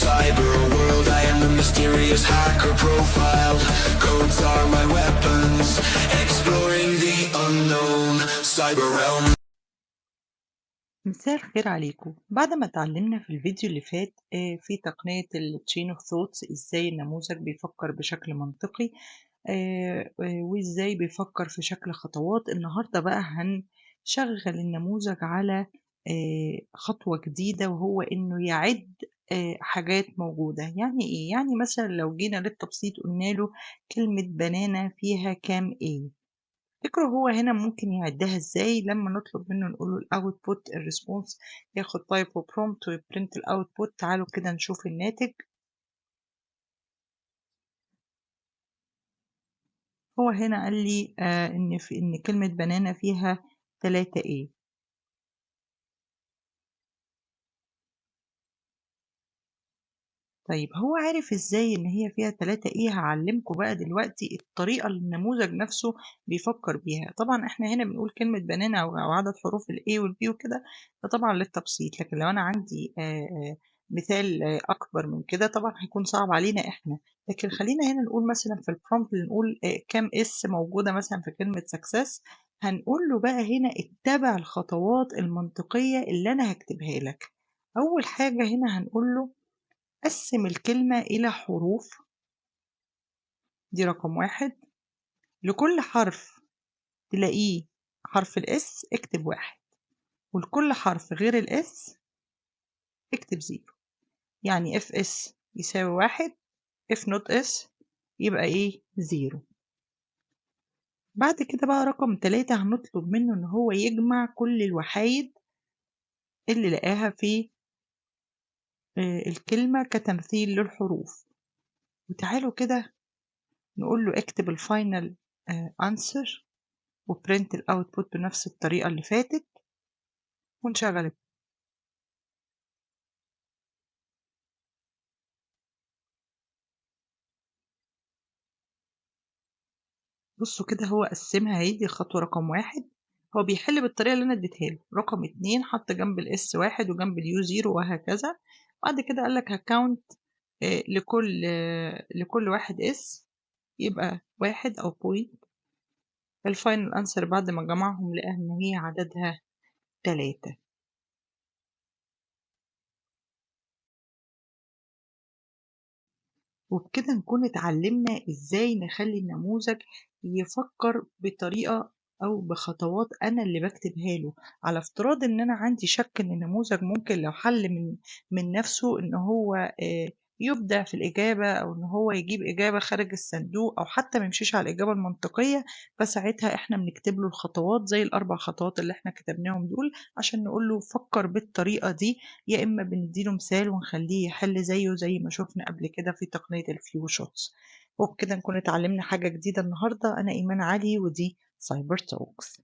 cyber world. I am the mysterious hacker profiled. Codes are my weapons. Exploring the unknown cyber realm. مساء الخير عليكم. بعد ما اتعلمنا في الفيديو اللي فات في تقنية ال Chain of Thoughts ازاي النموذج بيفكر بشكل منطقي وازاي بيفكر في شكل خطوات. النهاردة بقى هنشغل النموذج على خطوة جديدة، وهو انه يعد حاجات موجودة. يعني ايه؟ يعني مثلا لو جينا للتبسيط قلنا له كلمة بنانة فيها كام ايه، تفتكروا هو هنا ممكن يعدها ازاي؟ لما نطلب منه نقول له الاوتبوت الريسبونس ياخد تايب وبرومبت ويبرنت الاوتبوت. تعالوا كده نشوف الناتج. هو هنا قال لي ان كلمة بنانة فيها 3 ايه. طيب هو عارف ازاي ان هي فيها 3 ايه؟ هعلمكم بقى دلوقتي الطريقة اللي النموذج نفسه بيفكر بيها. طبعا احنا هنا بنقول كلمة بنانة او عدد حروف الاي والبي وكده، ده طبعا للتبسيط. لكن لو انا عندي مثال اكبر من كده طبعا هيكون صعب علينا احنا. لكن خلينا هنا نقول مثلا في البرومبت نقول كام اس موجودة مثلا في كلمة سكسس. هنقول له بقى هنا اتبع الخطوات المنطقية اللي انا هكتبها لك. اول حاجة هنا هنقول له قسم الكلمة إلى حروف، دي رقم 1. لكل حرف تلاقيه حرف الإس اكتب 1، ولكل حرف غير الإس اكتب 0. يعني اف اس يساوي 1، اف نوت اس يبقى ايه؟ 0. بعد كده بقى رقم 3 هنطلب منه ان هو يجمع كل الوحايد اللي لقاها في الكلمة كتمثيل للحروف. وتعالوا كده نقول له اكتب الفاينل answer وبرنت الاوتبوت بنفس الطريقة اللي فاتت ونشغل. بصوا كده هو قسمها اهي، دي خطوة رقم 1. هو بيحل بالطريقة اللي أنا اديتها له. رقم 2 حط جنب الاس 1 وجنب اليو 0 وهكذا. بعد كده قال لك هكاونت لكل واحد اس يبقى 1 أو بوينت. الفاينل أنسر بعد ما جمعهم لقى إن هي عددها 3. وبكده نكون اتعلمنا ازاي نخلي النموذج يفكر بطريقة او بخطوات انا اللي بكتبها له، على افتراض ان انا عندي شك ان النموذج ممكن لو حل من نفسه ان هو يبدع في الإجابة، أو إن هو يجيب إجابة خارج الصندوق، أو حتى ميمشيش على الإجابة المنطقية. فساعتها إحنا بنكتب له الخطوات زي ال4 خطوات اللي إحنا كتبناهم دول عشان نقول له فكر بالطريقة دي، يا إما بنديله مثال ونخليه يحل زيه زي ما شفنا قبل كده في تقنية الفيو شوتس. وبكده نكون اتعلمنا حاجة جديدة النهاردة. أنا إيمان علي ودي سايبر توكس.